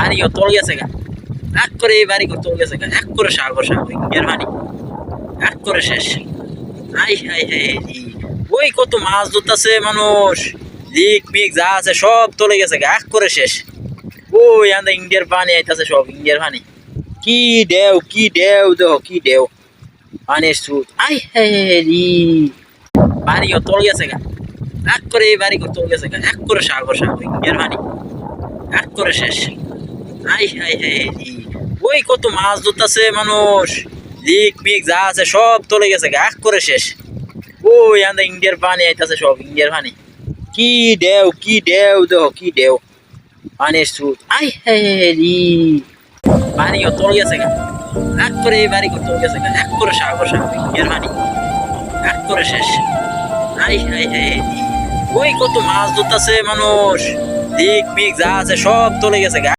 বাড়িও তল গেছে গা, এক করে এই বাড়ি তল গেছে গা, এক করে সাগর সাগর ইন্ডিয়ার পানি, এক করে শেষ। আই হাই হাই, ওই কত মাছ ধরতেছে মানুষ, লিক মিক যা আছে সব তলে গেছে গা, এক করে শেষ। ওই আন্দা ইন্ডিয়ার পানি আইতাছে, সব ইন্ডিয়ার পানি, কি ঢেউ কি ঢেউ, দেখো কি ঢেউ পানির স্রোত। আই হাই হাই, বাড়িও তল গেছে গা, এক করে এই বাড়ি তল গেছে গা, এক করে সাগর সাগর ইন্ডিয়ার পানি, এক করে শেষ। আই হাই হাই, ওই কত মাছ ধরতেছে মানুষ, লিক মিক যা আছে সব তলে গেছে গা, এক করে শেষ। ওই আন্দা ইন্ডিয়ার পানি আইতাছে, সব ইন্ডিয়ার পানি, কি ঢেউ কি ঢেউ, দেখো কি ঢেউ পানির স্রোত। আই হাই হাই, বাড়িও তল গেছে গা, এক করে এই বাড়ি তল গেছে গা, এক করে সাগর সাগর ইন্ডিয়ার পানি, এক করে শেষ। আই হাই হাই, ওই কত মাছ ধরতেছে মানুষ, লিক মিক যা আছে সব তলে গেছে গা।